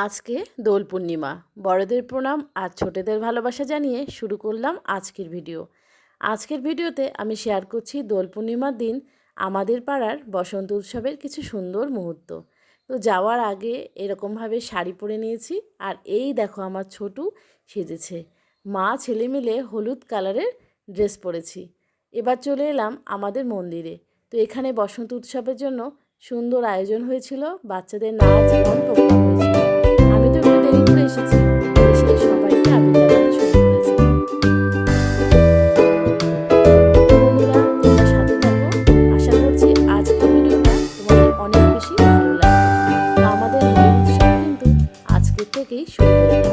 আজকে দোল পূর্ণিমা। বড়দের প্রণাম আর ছোটদের ভালোবাসা জানিয়ে শুরু করলাম আজকের ভিডিও। আজকের ভিডিওতে আমি শেয়ার করছি দোল পূর্ণিমার দিন আমাদের পাড়ার বসন্ত উৎসবের কিছু সুন্দর মুহূর্ত। তো যাওয়ার আগে এরকমভাবে শাড়ি পরে নিয়েছি, আর এই দেখো আমার ছোটু সেজেছে। মা ছেলে মিলে হলুদ কালারের ড্রেস পরেছি। এবার চলে এলাম আমাদের মন্দিরে। তো এখানে বসন্ত উৎসবের জন্য সুন্দর আয়োজন হয়েছিল, বাচ্চাদের নাচ গান প্রোগ্রাম হয়েছিল। আমি তো একটু দেরি করে এসেছি, এসে সবাইকে আবির লাগাতে শুরু করেছি। বন্ধুরা, তোমরা সাথে থাকো, আশা করছি আজকের ভিডিওটা তোমাদের অনেক বেশি ভালো লাগবে। তো আমাদের হোলি উৎসব কিন্তু আজকের থেকেই শুরু হয়ে গেল।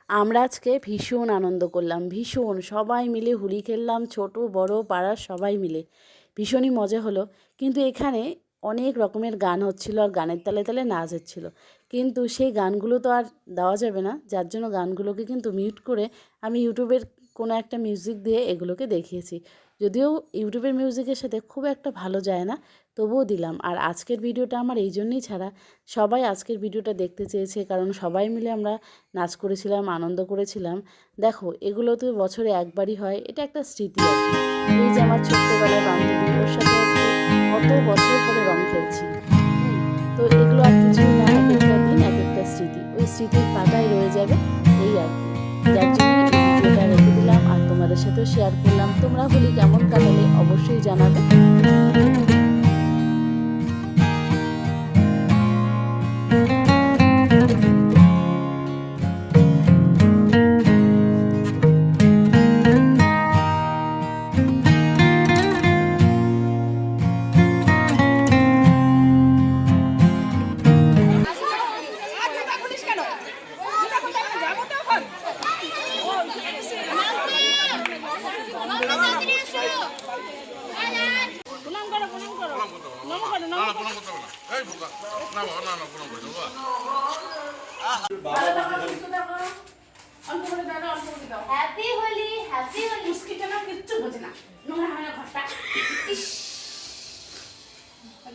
আমরা আজকে ভীষণ আনন্দ করলাম, ভীষণ সবাই মিলে হোলি খেললাম, ছোট বড় পাড়ার সবাই মিলে ভীষণই মজা হলো। কিন্তু এখানে অনেক রকমের গান হচ্ছিল আর গানের তালে তালে নাচ হচ্ছিল, কিন্তু সেই গানগুলো তো আর দেওয়া যাবে না, যার জন্য গানগুলোকে কিন্তু মিউট করে আমি ইউটিউবের কোনো একটা মিউজিক দিয়ে এগুলোকে দেখিয়েছি। যদিও ইউটিউবের মিউজিকের সাথে খুব একটা ভালো যায় না, তবুও দিলাম। আর আজকের ভিডিওটা আমার এই জন্যই ছাড়া, সবাই আজকের ভিডিওটা দেখতে চেয়েছে, কারণ সবাই মিলে আমরা নাচ করেছিলাম, আনন্দ করেছিলাম। দেখো, এগুলো তো বছরে একবারই হয়, এটা একটা স্মৃতি আর কি। এই যে আমার ছোট্টবেলার বান্ধবী, ওর সাথে আজকে কত বছর পরে রং খেলছি। তো এগুলো আর কিছুই না, এক একটা দিন এক একটা স্মৃতি, ওই স্মৃতির পাতায় রয়ে যাবে, এই আর কি। যার জন্য এই ভিডিওটা রেখে দিলাম আর তোমাদের সাথেও শেয়ার করলাম। তোমরা হোলি কেমন কাটালে অবশ্যই জানাবে। Happy Holi, happy Holi. মুস্কিটা না কিচ্ছু বোঝে না, নোংরা হয় না ঘরটা।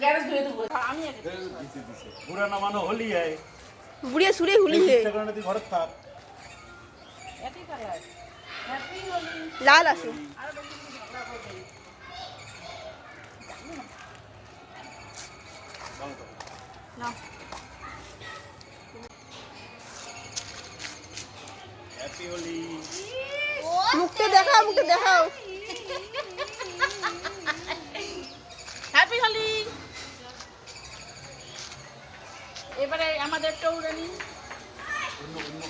গ্যারেজ ধুয়ে দেবো আমি। বুড়া না মানে হোলি है बुढ़िया सुरे होली है কারণে তুই ঘরে থাক। একই কালার। হ্যাপি হোলি। लाल आसू নাও। হ্যাপি হোলি। মুখটা দেখাও, মুখটা দেখাও। হ্যাপি হোলি। এবারে আমাদের টৌরানি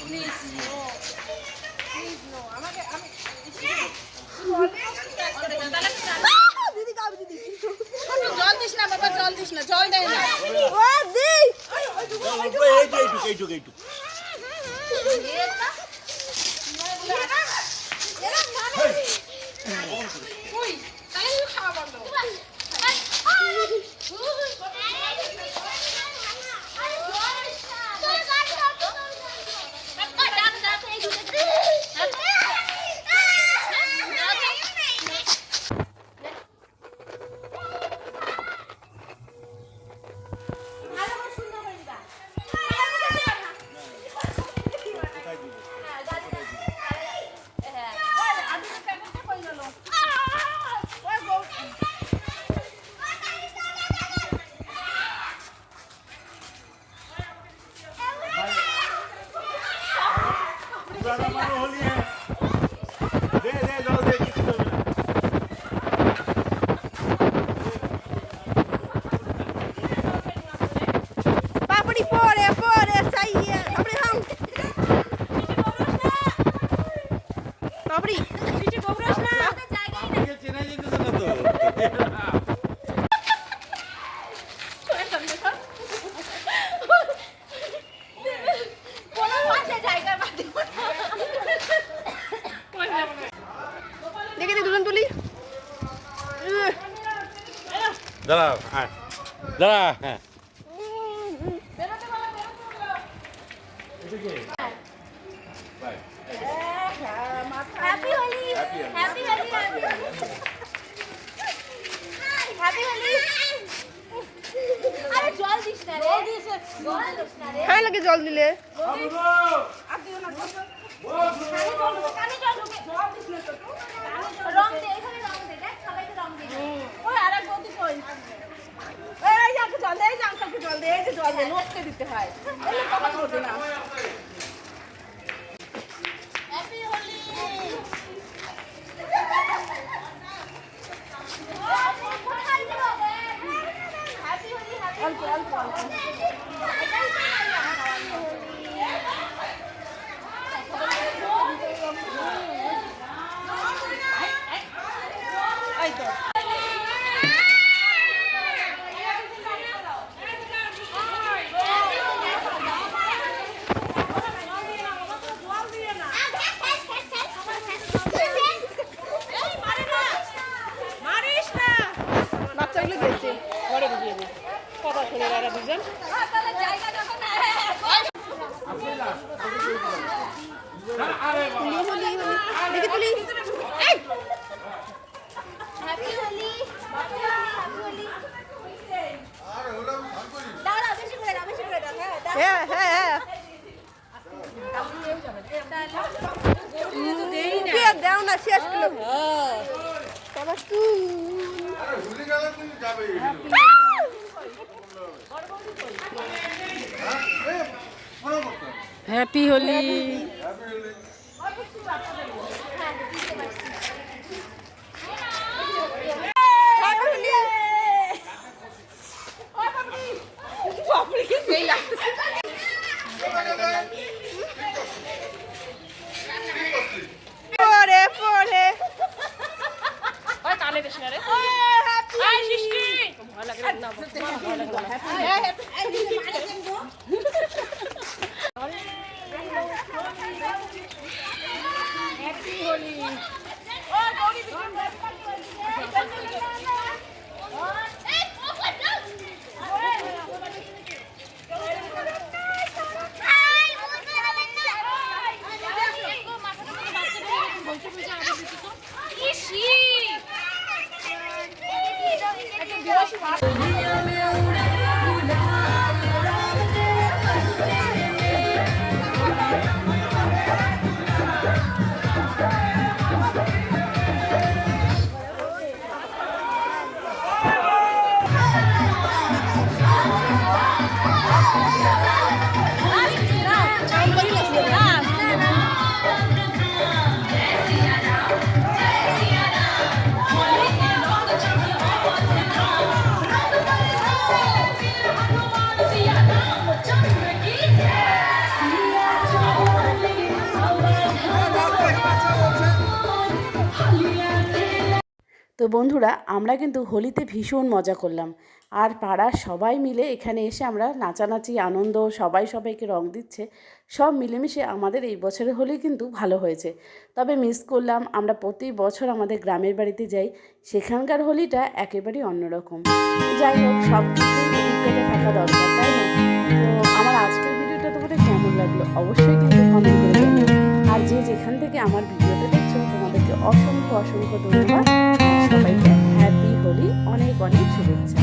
প্লিজ নো আমাকে আমি দিদি গাও দিদি। জল দিস না বাবা, জল দিস না, জল দেয় না। ও দি। এইটুক ওই তাই খাওয়া বন্ধ। पुराना मानो होली है। दे जल दे किसी को भी ना। पापड़ी पोरे पोरे सही है। पापड़ी हम। पापड़ी। पीछे गोबरास ना। ये चेन्नई जितने से ना तो। দেখে দি দুজন তুলি। जरा हाँ जरा हाँ happy Holi happy Holi happy Holi আরে জল দিস না রে জল দিস না রে খাই লাগে জল দিলে। কানে জল ঢোকে জল দিস না তো রং দে এখানে রং দে দেখ সবাইকে রং দে ওই আরেক বৌদি কই? এই যাকে জল দে, এই যাকে জল দে, এই যে জল দে, লোককে দিতে হয়। এলে কথা বোঝে না। হ্যাপি হোলি হ্যাপি হোলি অল্প অল্প অল্প। এই তো বাচ্চাগুলো গেছে ঘরে ঢুকিয়ে দে। কথা শুনে এরা দুজন। তুলি হোলি হোলি দেখি তুলি। এই হ্যাপি হোলি হ্যাপি হোলি দাঁড়া বেশি করে দাও বেশি করে দাও হ্যাঁ দাও হ্যাঁ হ্যাঁ হ্যাঁ দাও না শেষ করলো। বাবা তুই হ্যাপি হোলি। পরে পরে ওই কানে দিস না রে। এই সৃষ্টি ভয় লাগে রে না, ভয় লাগে না। হ্যাপি হোলি। ও গৌরী Happy তো বন্ধুরা আমরা কিন্তু হোলিতে ভীষণ মজা করলাম, আর পাড়ার সবাই মিলে এখানে এসে আমরা নাচানাচি আনন্দ, সবাই সবাইকে রং দিচ্ছে, সব মিলেমিশে আমাদের এই বছরের হোলি কিন্তু ভালো হয়েছে। তবে মিস করলাম, আমরা প্রতি বছর আমাদের গ্রামের বাড়িতে যাই, সেখানকার হোলিটা একেবারেই অন্যরকম। যাই হোক, সব কিছুই অভিজ্ঞতা থাকা দরকার, তাই না? তো আমার আজকের ভিডিওটা তোমাদের কেমন লাগলো অবশ্যই কিন্তু কমেন্ট করে জানিও। আর যে যেখান থেকে আমার ভিডিওটা দেখছো তোমাদেরকে অসংখ্য অসংখ্য ধন্যবাদ। সবাইকে হ্যাপি হোলি, অনেক অনেক শুভেচ্ছা।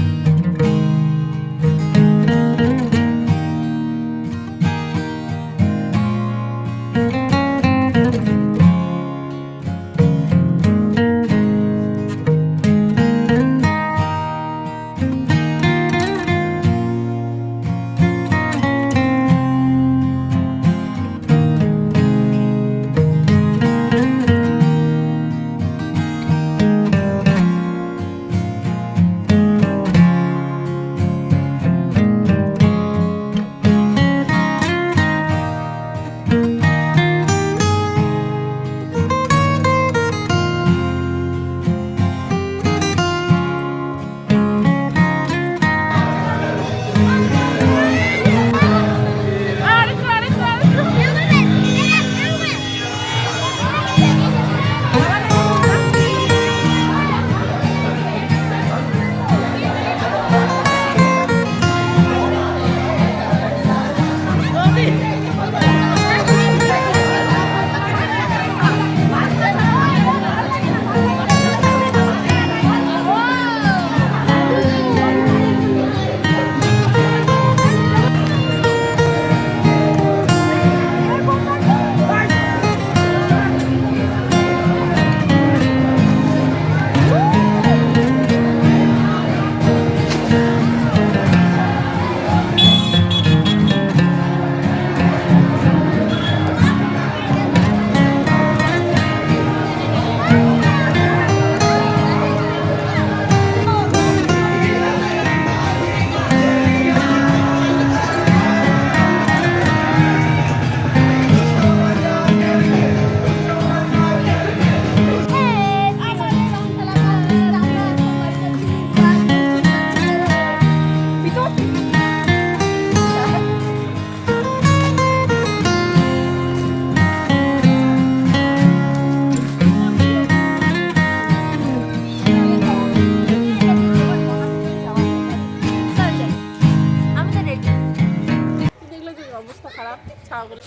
দেখলে যে অবস্থা খারাপ ছাগল।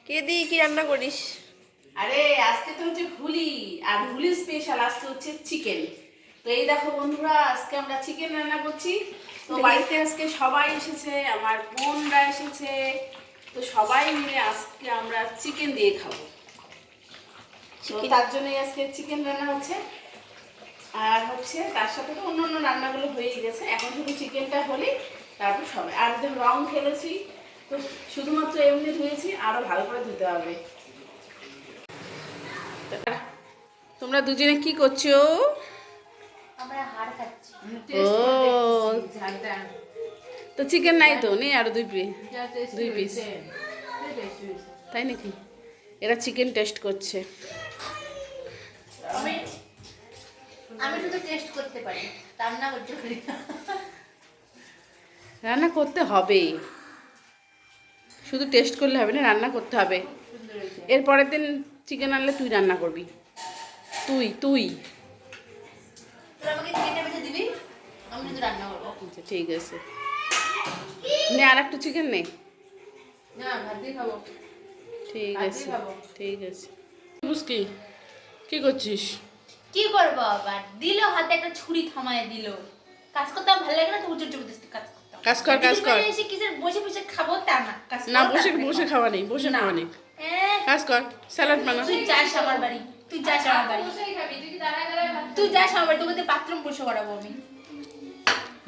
কে দি কি রান্না করিস? আরে আজকে তো হচ্ছে হোলি, আর হোলি স্পেশাল আজকে হচ্ছে চিকেন। তো এই দেখো বন্ধুরা, আজকে আমরা চিকেন রান্না করছি। তো বাড়িতে আজকে সবাই এসেছে, আমার বোনরা এসেছে, তো সবাই মিলে আজকে আমরা চিকেন দিয়ে খাবো। তো তার জন্যই আজকে চিকেন রান্না হচ্ছে। আর হচ্ছে তার সাথে তো অন্য অন্য রান্নাগুলো হয়েই গেছে, এখন শুধু চিকেনটা হলে তারপর সবাই। আর যে রং খেলেছি, তো শুধুমাত্র এমনি ধুয়েছি, আরো ভালো করে ধুতে হবে। তোমরা দুজনে কি করছো? আমরা হাড় খাচ্ছি। ও, তো চিকেন নাই তো, নেই আরো দুই পিস, তাই নাকি? এরা চিকেন টেস্ট করছে। আমি শুধু টেস্ট করতে পারি, রান্না করতে পারি না। রান্না করতে হবে, শুধু টেস্ট করলে হবে না, রান্না করতে হবে। এরপরের দিন চিকেন আনলে তুই রান্না করবি, তুই তুই আমাকে চিকেনটা বেঁচে দিবি, আমি শুধু রান্না করবো। আচ্ছা ঠিক আছে, নে আর একটু চিকেন নে। না, ভাত দিয়ে খাবো। ঠিক আছে ঠিক আছে। বুঝকি কি করছিস? কি করবো আবার, দিল হাতে একটা ছুরি থামায় দিল। কাজ করতে আমার ভালো লাগে না, তো উচ্চ জবরদস্তি কাজ করতাম। কাজ কর কাজ কর। এসে কিসের বসে বসে খাবো তা না, কাজ না, করো, বসে তারপরে বসে খাও। খাওয়া নেই, বসে না। খাওয়া নেই, এহ, কাজ কর, স্যালাড বানা। তুই যাস আমার বাড়ি, তুই যাস আমার বাড়ি, তুই যাস আমার বাড়ি, তোকে বাথরুম পরিষ্কার করাবো আমি।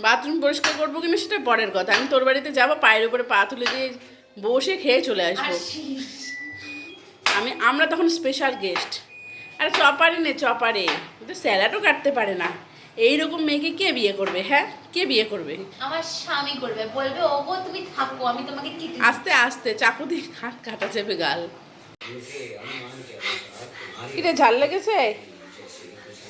বাথরুম পরিষ্কার করবো কিনা সেটা পরের কথা, আমি তোর বাড়িতে যাবো, পায়ের উপরে পা তুলে দিয়ে বসে খেয়ে চলে আসবো। আসিস। আমরা তখন স্পেশাল গেস্ট, আর চপারে নে চপারে, তো স্যালাডও কাটতে পারে না। এইরকম মেয়েকে কে বিয়ে করবে? হ্যাঁ, কে বিয়ে করবে? আমার স্বামী করবে, বলবে ওগো তুমি থাকো, আমি তোমাকে কেটে আস্তে আস্তে চাকু দিয়ে কাটা যাবে গাল। কিরে ঝাল লেগেছে?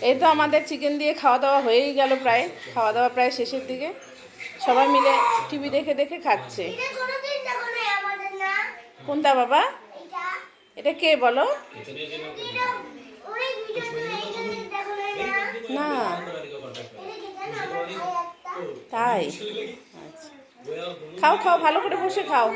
এই তো আমাদের চিকেন দিয়ে খাওয়া দাওয়া হয়েই গেল, প্রায় খাওয়া দাওয়া প্রায় শেষের দিকে। সবাই মিলে টিভি দেখে দেখে খাচ্ছে। কোনটা বাবা? এটা কে বলো? না তাই? আচ্ছা, খাও খাও, ভালো করে বসে খাও।